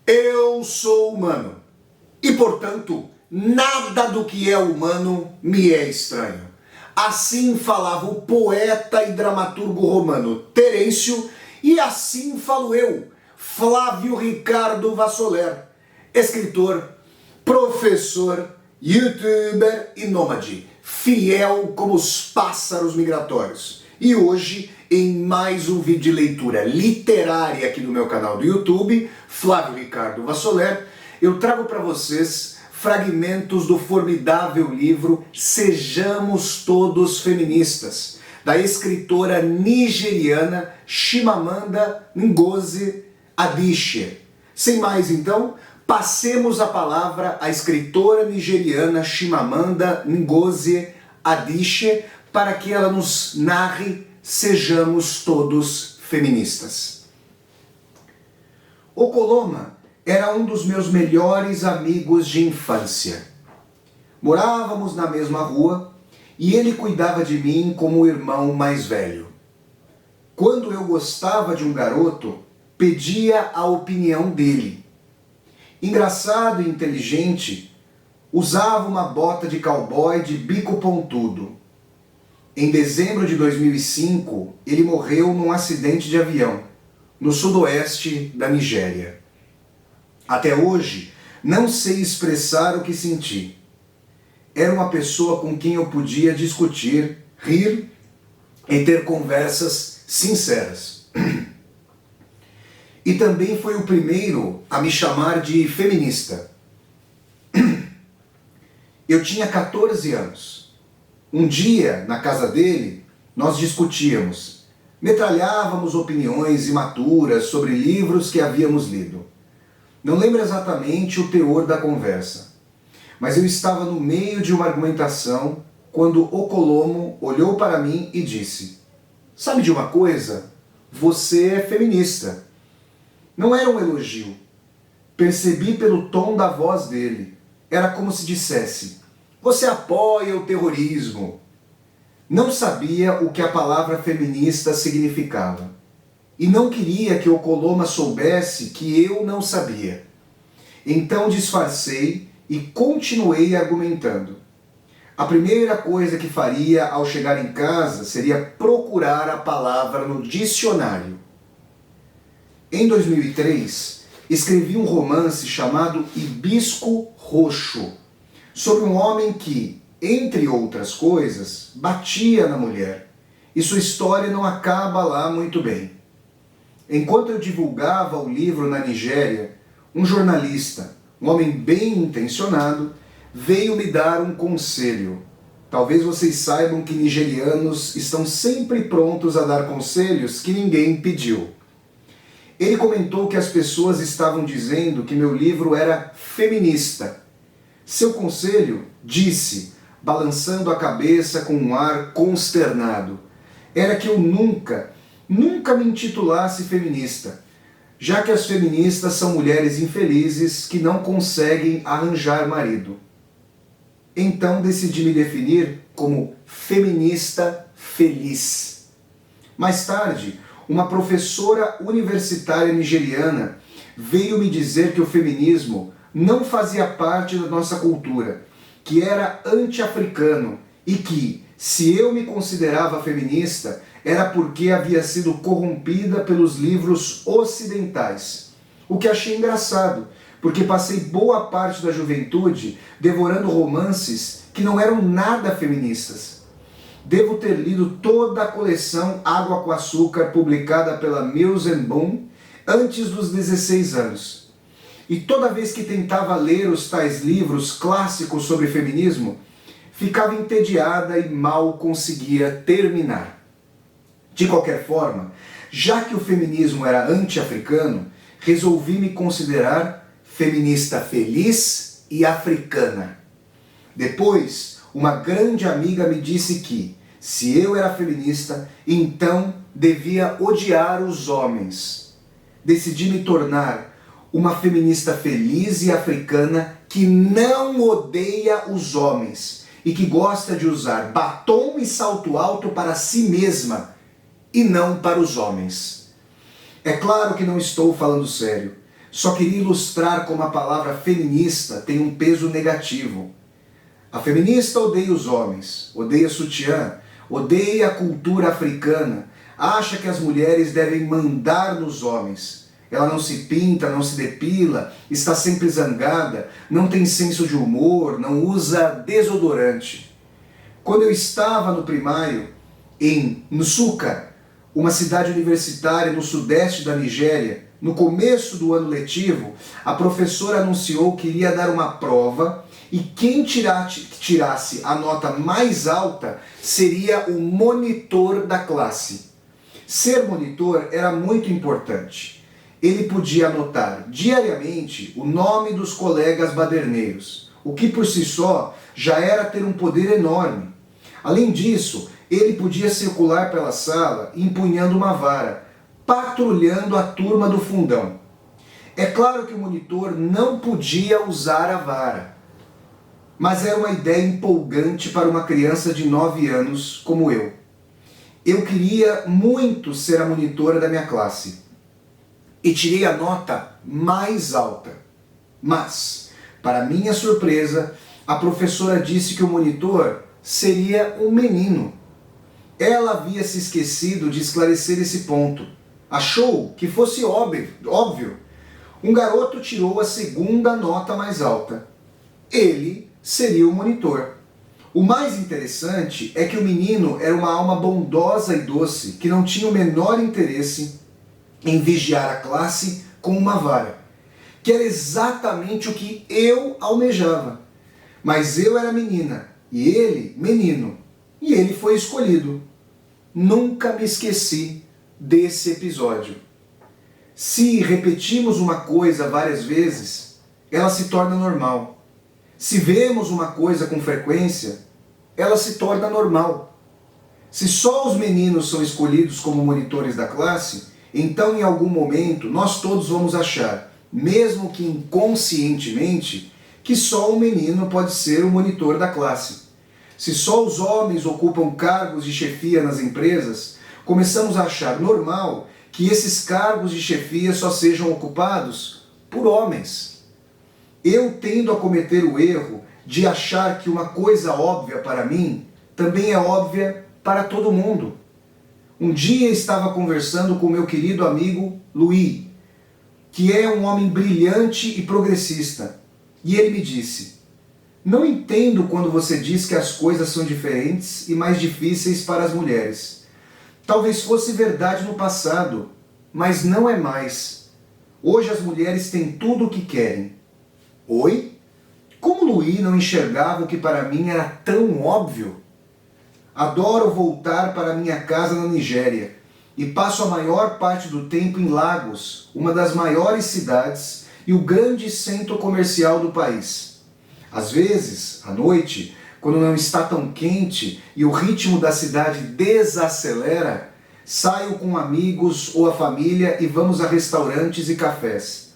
Eu sou humano e, portanto, nada do que é humano me é estranho. Assim falava o poeta e dramaturgo romano Terêncio, e assim falo eu, Flávio Ricardo Vassoler, escritor, professor, youtuber e nômade, fiel como os pássaros migratórios. E hoje, em mais um vídeo de leitura literária aqui no meu canal do YouTube, Flávio Ricardo Vassoler, eu trago para vocês fragmentos do formidável livro Sejamos Todos Feministas, da escritora nigeriana Chimamanda Ngozi Adichie. Sem mais então, passemos a palavra à escritora nigeriana Chimamanda Ngozi Adichie para que ela nos narre Sejamos Todos Feministas. Okoloma era um dos meus melhores amigos de infância. Morávamos na mesma rua e ele cuidava de mim como o irmão mais velho. Quando eu gostava de um garoto, pedia a opinião dele. Engraçado e inteligente, usava uma bota de cowboy de bico pontudo. Em dezembro de 2005, ele morreu num acidente de avião, no sudoeste da Nigéria. Até hoje, não sei expressar o que senti. Era uma pessoa com quem eu podia discutir, rir e ter conversas sinceras. E também foi o primeiro a me chamar de feminista. Eu tinha 14 anos. Um dia, na casa dele, nós discutíamos, metralhávamos opiniões imaturas sobre livros que havíamos lido. Não lembro exatamente o teor da conversa, mas eu estava no meio de uma argumentação quando Okolomo olhou para mim e disse: "Sabe de uma coisa? Você é feminista." Não era um elogio. Percebi pelo tom da voz dele. Era como se dissesse: "Você apoia o terrorismo." Não sabia o que a palavra feminista significava. E não queria que Okoloma soubesse que eu não sabia. Então disfarcei e continuei argumentando. A primeira coisa que faria ao chegar em casa seria procurar a palavra no dicionário. Em 2003, escrevi um romance chamado Hibisco Roxo, sobre um homem que, entre outras coisas, batia na mulher. E sua história não acaba lá muito bem. Enquanto eu divulgava o livro na Nigéria, um jornalista, um homem bem intencionado, veio me dar um conselho. Talvez vocês saibam que nigerianos estão sempre prontos a dar conselhos que ninguém pediu. Ele comentou que as pessoas estavam dizendo que meu livro era feminista. Seu conselho, disse, balançando a cabeça com um ar consternado, era que eu nunca me intitulasse feminista, já que as feministas são mulheres infelizes que não conseguem arranjar marido. Então decidi me definir como feminista feliz. Mais tarde, uma professora universitária nigeriana veio me dizer que o feminismo não fazia parte da nossa cultura, que era anti-africano e que, se eu me considerava feminista, era porque havia sido corrompida pelos livros ocidentais. O que achei engraçado, porque passei boa parte da juventude devorando romances que não eram nada feministas. Devo ter lido toda a coleção Água com Açúcar, publicada pela Mills & Boon, antes dos 16 anos. E toda vez que tentava ler os tais livros clássicos sobre feminismo, ficava entediada e mal conseguia terminar. De qualquer forma, já que o feminismo era anti-africano, resolvi me considerar feminista feliz e africana. Depois, uma grande amiga me disse que, se eu era feminista, então devia odiar os homens. Decidi me tornar uma feminista feliz e africana que não odeia os homens e que gosta de usar batom e salto alto para si mesma e não para os homens. É claro que não estou falando sério. Só queria ilustrar como a palavra feminista tem um peso negativo. A feminista odeia os homens, odeia sutiã, odeia a cultura africana, acha que as mulheres devem mandar nos homens. Ela não se pinta, não se depila, está sempre zangada, não tem senso de humor, não usa desodorante. Quando eu estava no primário, em Nsukka, uma cidade universitária no sudeste da Nigéria, no começo do ano letivo, a professora anunciou que iria dar uma prova e quem tirasse a nota mais alta seria o monitor da classe. Ser monitor era muito importante. Ele podia anotar diariamente o nome dos colegas baderneiros, o que por si só já era ter um poder enorme. Além disso, ele podia circular pela sala empunhando uma vara, patrulhando a turma do fundão. É claro que o monitor não podia usar a vara, mas era uma ideia empolgante para uma criança de 9 anos como eu. Eu queria muito ser a monitora da minha classe e tirei a nota mais alta. Mas, para minha surpresa, a professora disse que o monitor seria um menino. Ela havia se esquecido de esclarecer esse ponto. Achou que fosse óbvio. Um garoto tirou a segunda nota mais alta. Ele seria o monitor. O mais interessante é que o menino era uma alma bondosa e doce que não tinha o menor interesse em vigiar a classe com uma vara, que era exatamente o que eu almejava. Mas eu era menina e ele menino, e ele foi escolhido. Nunca me esqueci desse episódio. Se repetimos uma coisa várias vezes, ela se torna normal. Se vemos uma coisa com frequência, ela se torna normal. Se só os meninos são escolhidos como monitores da classe, então em algum momento nós todos vamos achar, mesmo que inconscientemente, que só um menino pode ser o monitor da classe. Se só os homens ocupam cargos de chefia nas empresas, começamos a achar normal que esses cargos de chefia só sejam ocupados por homens. Eu tendo a cometer o erro de achar que uma coisa óbvia para mim também é óbvia para todo mundo. Um dia estava conversando com meu querido amigo Luiz, que é um homem brilhante e progressista, e ele me disse: não entendo quando você diz que as coisas são diferentes e mais difíceis para as mulheres. Talvez fosse verdade no passado, mas não é mais. Hoje as mulheres têm tudo o que querem. Oi? Como Luiz não enxergava o que para mim era tão óbvio? Adoro voltar para minha casa na Nigéria e passo a maior parte do tempo em Lagos, uma das maiores cidades e o grande centro comercial do país. Às vezes, à noite, quando não está tão quente e o ritmo da cidade desacelera, saio com amigos ou a família e vamos a restaurantes e cafés.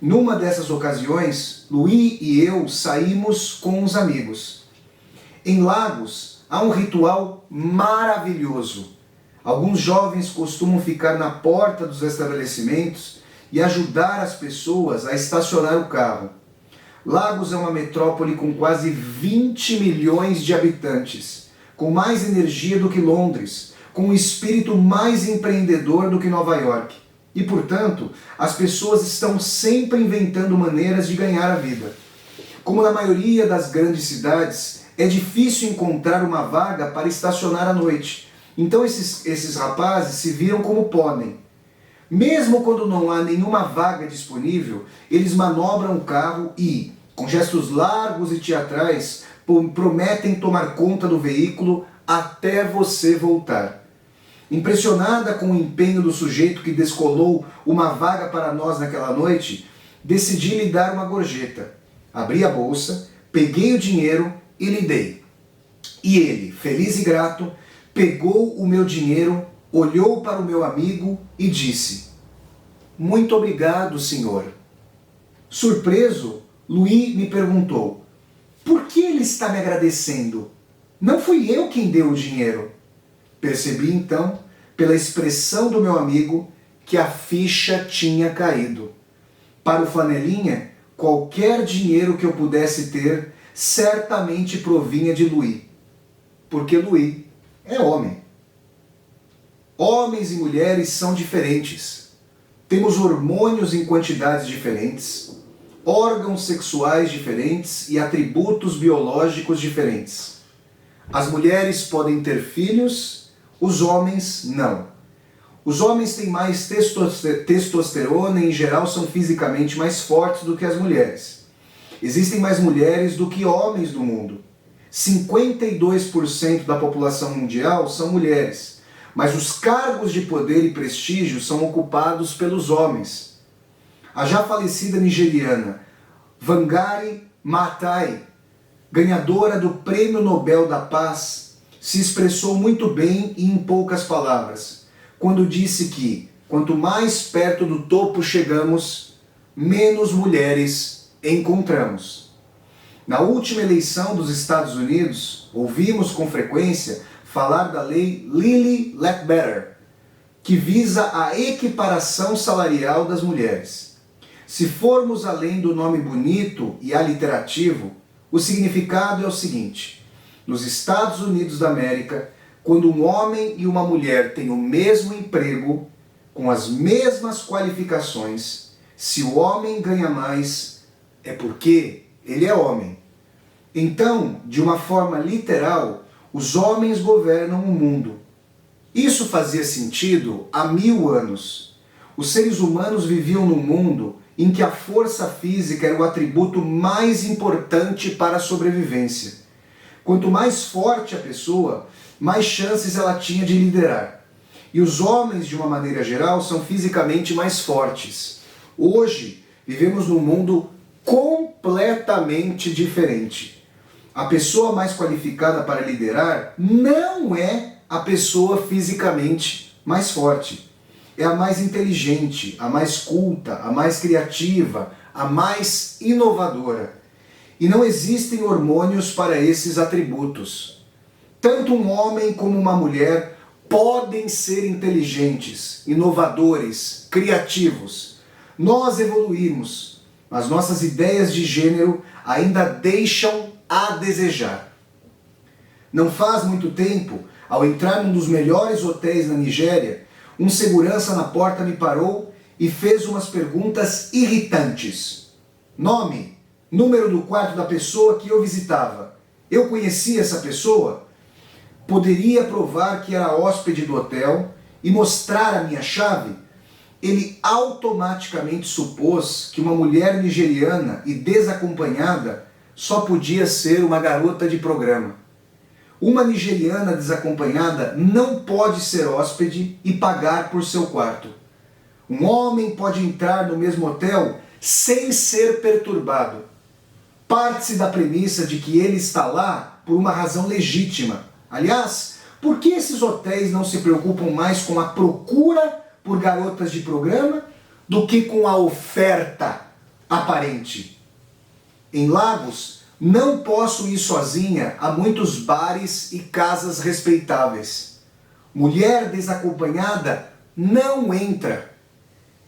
Numa dessas ocasiões, Luiz e eu saímos com uns amigos. Em Lagos, há um ritual maravilhoso. Alguns jovens costumam ficar na porta dos estabelecimentos e ajudar as pessoas a estacionar o carro. Lagos é uma metrópole com quase 20 milhões de habitantes, com mais energia do que Londres, com um espírito mais empreendedor do que Nova York. E, portanto, as pessoas estão sempre inventando maneiras de ganhar a vida. Como na maioria das grandes cidades, é difícil encontrar uma vaga para estacionar à noite. Então esses rapazes se viram como podem. Mesmo quando não há nenhuma vaga disponível, eles manobram o carro e, com gestos largos e teatrais, prometem tomar conta do veículo até você voltar. Impressionada com o empenho do sujeito que descolou uma vaga para nós naquela noite, decidi lhe dar uma gorjeta. Abri a bolsa, peguei o dinheiro e lhe dei. E ele, feliz e grato, pegou o meu dinheiro, olhou para o meu amigo e disse: muito obrigado, senhor. Surpreso, Luiz me perguntou: por que ele está me agradecendo? Não fui eu quem deu o dinheiro. Percebi então, pela expressão do meu amigo, que a ficha tinha caído. Para o Flanelinha, qualquer dinheiro que eu pudesse ter certamente provinha de Louis, porque Louis é homem. Homens e mulheres são diferentes. Temos hormônios em quantidades diferentes, órgãos sexuais diferentes e atributos biológicos diferentes. As mulheres podem ter filhos, os homens não. Os homens têm mais testosterona e, em geral, são fisicamente mais fortes do que as mulheres. Existem mais mulheres do que homens no mundo. 52% da população mundial são mulheres, mas os cargos de poder e prestígio são ocupados pelos homens. A já falecida nigeriana Wangari Maathai, ganhadora do Prêmio Nobel da Paz, se expressou muito bem e em poucas palavras, quando disse que, quanto mais perto do topo chegamos, menos mulheres encontramos. Na última eleição dos Estados Unidos, ouvimos com frequência falar da lei Lilly Ledbetter, que visa a equiparação salarial das mulheres. Se formos além do nome bonito e aliterativo, o significado é o seguinte: nos Estados Unidos da América, quando um homem e uma mulher têm o mesmo emprego, com as mesmas qualificações, se o homem ganha mais, é porque ele é homem. Então, de uma forma literal, os homens governam o mundo. Isso fazia sentido há 1000 anos. Os seres humanos viviam num mundo em que a força física era o atributo mais importante para a sobrevivência. Quanto mais forte a pessoa, mais chances ela tinha de liderar. E os homens, de uma maneira geral, são fisicamente mais fortes. Hoje, vivemos num mundo completamente diferente. A pessoa mais qualificada para liderar não é a pessoa fisicamente mais forte. É a mais inteligente, a mais culta, a mais criativa, a mais inovadora. E não existem hormônios para esses atributos. Tanto um homem como uma mulher podem ser inteligentes, inovadores, criativos. Nós evoluímos, mas nossas ideias de gênero ainda deixam a desejar. Não faz muito tempo, ao entrar num dos melhores hotéis na Nigéria, um segurança na porta me parou e fez umas perguntas irritantes. Nome, número do quarto da pessoa que eu visitava. Eu conhecia essa pessoa? Poderia provar que era hóspede do hotel e mostrar a minha chave? Ele automaticamente supôs que uma mulher nigeriana e desacompanhada só podia ser uma garota de programa. Uma nigeriana desacompanhada não pode ser hóspede e pagar por seu quarto. Um homem pode entrar no mesmo hotel sem ser perturbado. Parte-se da premissa de que ele está lá por uma razão legítima. Aliás, por que esses hotéis não se preocupam mais com a procura por garotas de programa do que com a oferta aparente? Em Lagos, não posso ir sozinha a muitos bares e casas respeitáveis. Mulher desacompanhada não entra.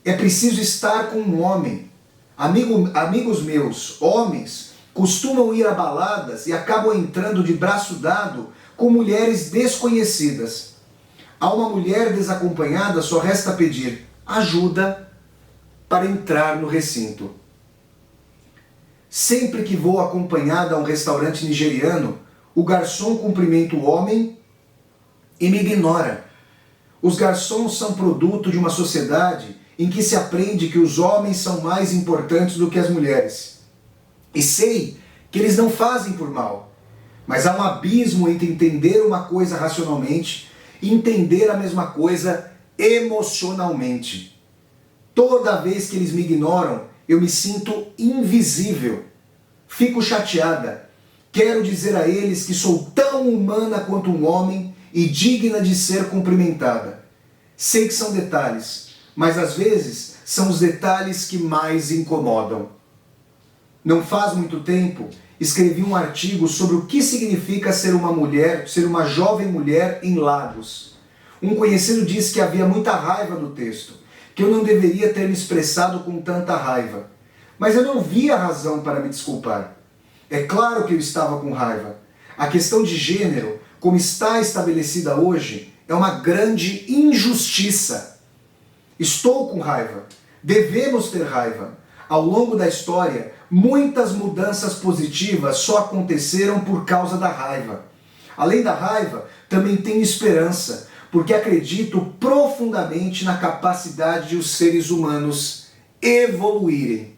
É preciso estar com um homem. Amigos meus, homens, costumam ir a baladas e acabam entrando de braço dado com mulheres desconhecidas. A uma mulher desacompanhada só resta pedir ajuda para entrar no recinto. Sempre que vou acompanhada a um restaurante nigeriano, o garçom cumprimenta o homem e me ignora. Os garçons são produto de uma sociedade em que se aprende que os homens são mais importantes do que as mulheres. E sei que eles não fazem por mal, mas há um abismo entre entender uma coisa racionalmente e entender a mesma coisa emocionalmente. Toda vez que eles me ignoram, eu me sinto invisível. Fico chateada. Quero dizer a eles que sou tão humana quanto um homem e digna de ser cumprimentada. Sei que são detalhes, mas às vezes são os detalhes que mais incomodam. Não faz muito tempo, escrevi um artigo sobre o que significa ser uma mulher, ser uma jovem mulher em Lagos. Um conhecido disse que havia muita raiva no texto, que eu não deveria ter me expressado com tanta raiva, mas eu não via razão para me desculpar. É claro que eu estava com raiva. A questão de gênero, como está estabelecida hoje, é uma grande injustiça. Estou com raiva. Devemos ter raiva. Ao longo da história, muitas mudanças positivas só aconteceram por causa da raiva. Além da raiva, também tenho esperança, porque acredito profundamente na capacidade de os seres humanos evoluírem.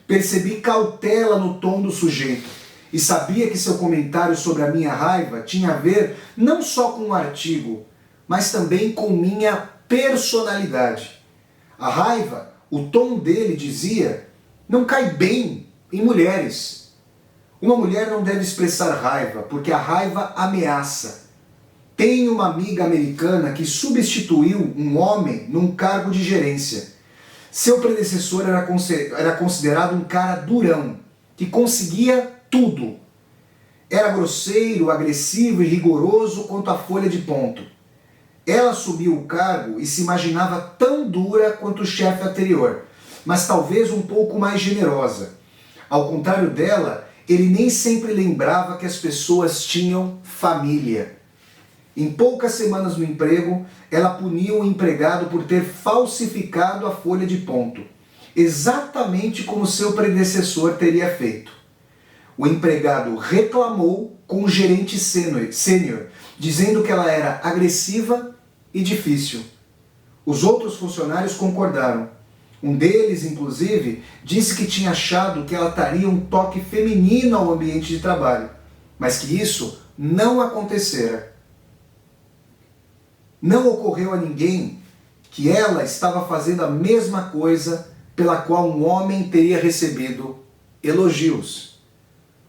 Percebi cautela no tom do sujeito e sabia que seu comentário sobre a minha raiva tinha a ver não só com o artigo, mas também com minha personalidade. A raiva, o tom dele dizia, não cai bem em mulheres. Uma mulher não deve expressar raiva, porque a raiva ameaça. Tenho uma amiga americana que substituiu um homem num cargo de gerência. Seu predecessor era considerado um cara durão, que conseguia tudo. Era grosseiro, agressivo e rigoroso quanto a folha de ponto. Ela assumiu o cargo e se imaginava tão dura quanto o chefe anterior, mas talvez um pouco mais generosa. Ao contrário dela, ele nem sempre lembrava que as pessoas tinham família. Em poucas semanas no emprego, ela puniu o empregado por ter falsificado a folha de ponto, exatamente como seu predecessor teria feito. O empregado reclamou com o gerente sênior, dizendo que ela era agressiva e difícil. Os outros funcionários concordaram. Um deles, inclusive, disse que tinha achado que ela traria um toque feminino ao ambiente de trabalho, mas que isso não acontecera. Não ocorreu a ninguém que ela estava fazendo a mesma coisa pela qual um homem teria recebido elogios.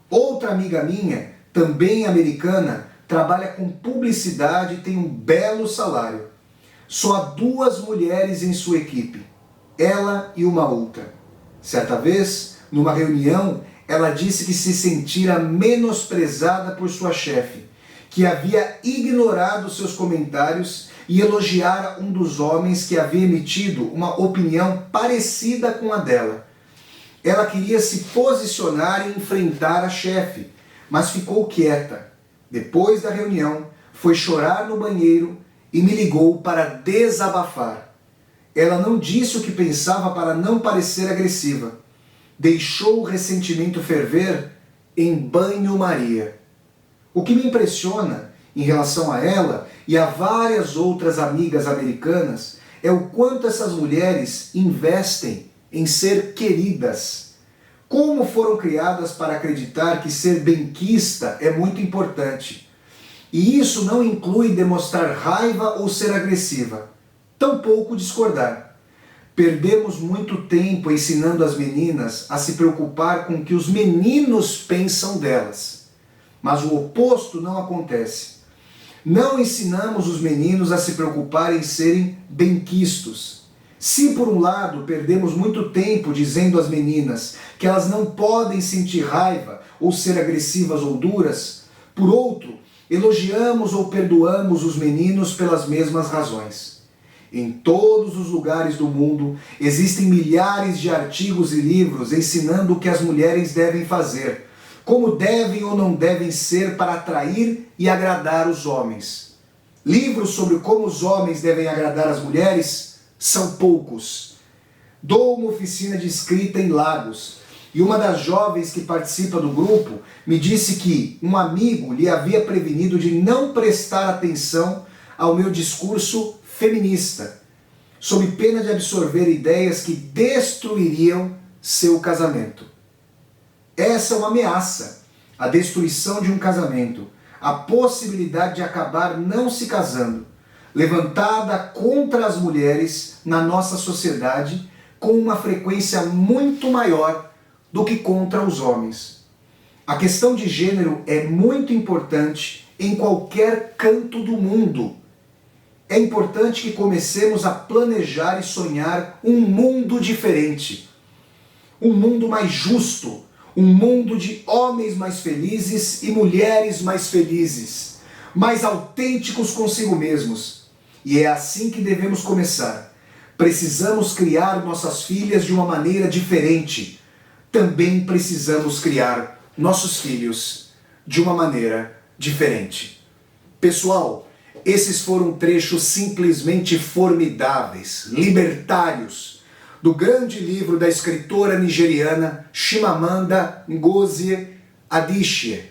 Outra amiga minha, também americana, trabalha com publicidade e tem um belo salário. Só há 2 mulheres em sua equipe, ela e uma outra. Certa vez, numa reunião, ela disse que se sentira menosprezada por sua chefe, que havia ignorado seus comentários e elogiara um dos homens que havia emitido uma opinião parecida com a dela. Ela queria se posicionar e enfrentar a chefe, mas ficou quieta. Depois da reunião, foi chorar no banheiro e me ligou para desabafar. Ela não disse o que pensava para não parecer agressiva. Deixou o ressentimento ferver em banho-maria. O que me impressiona em relação a ela e a várias outras amigas americanas é o quanto essas mulheres investem em ser queridas. Como foram criadas para acreditar que ser benquista é muito importante. E isso não inclui demonstrar raiva ou ser agressiva, tampouco discordar. Perdemos muito tempo ensinando as meninas a se preocupar com o que os meninos pensam delas. Mas o oposto não acontece. Não ensinamos os meninos a se preocupar em serem benquistos. Se por um lado perdemos muito tempo dizendo às meninas que elas não podem sentir raiva ou ser agressivas ou duras, por outro, elogiamos ou perdoamos os meninos pelas mesmas razões. Em todos os lugares do mundo existem milhares de artigos e livros ensinando o que as mulheres devem fazer, como devem ou não devem ser para atrair e agradar os homens. Livros sobre como os homens devem agradar as mulheres são poucos. Dou uma oficina de escrita em Lagos e uma das jovens que participa do grupo me disse que um amigo lhe havia prevenido de não prestar atenção ao meu discurso feminista, sob pena de absorver ideias que destruiriam seu casamento. Essa é uma ameaça, a destruição de um casamento, a possibilidade de acabar não se casando, levantada contra as mulheres na nossa sociedade com uma frequência muito maior do que contra os homens. A questão de gênero é muito importante em qualquer canto do mundo. É importante que comecemos a planejar e sonhar um mundo diferente, um mundo mais justo, um mundo de homens mais felizes e mulheres mais felizes, mais autênticos consigo mesmos. E é assim que devemos começar, Precisamos criar nossas filhas de uma maneira diferente. Também precisamos criar nossos filhos de uma maneira diferente. Pessoal, esses foram trechos simplesmente formidáveis, libertários, do grande livro da escritora nigeriana Chimamanda Ngozi Adichie,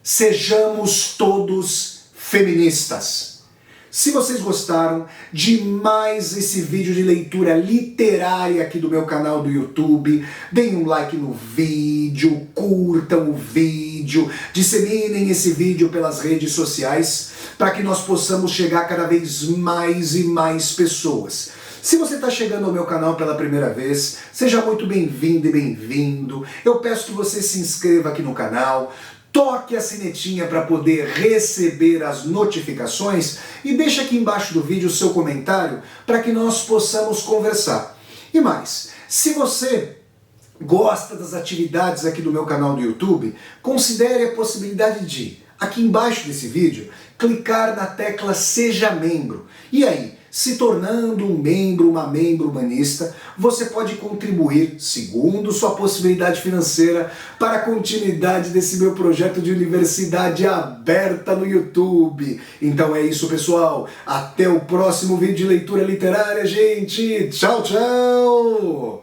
Sejamos Todos Feministas. Se vocês gostaram de mais esse vídeo de leitura literária aqui do meu canal do YouTube, deem um like no vídeo, curtam o vídeo, disseminem esse vídeo pelas redes sociais para que nós possamos chegar cada vez mais e mais pessoas. Se você está chegando ao meu canal pela primeira vez, seja muito bem-vindo e bem-vindo. Eu peço que você se inscreva aqui no canal, toque a sinetinha para poder receber as notificações e deixe aqui embaixo do vídeo o seu comentário para que nós possamos conversar. E mais, se você gosta das atividades aqui do meu canal do YouTube, considere a possibilidade de, aqui embaixo desse vídeo, clicar na tecla Seja Membro. E aí, se tornando um membro, uma membro humanista, você pode contribuir, segundo sua possibilidade financeira, para a continuidade desse meu projeto de universidade aberta no YouTube. Então é isso, pessoal. Até o próximo vídeo de leitura literária, gente. Tchau, tchau!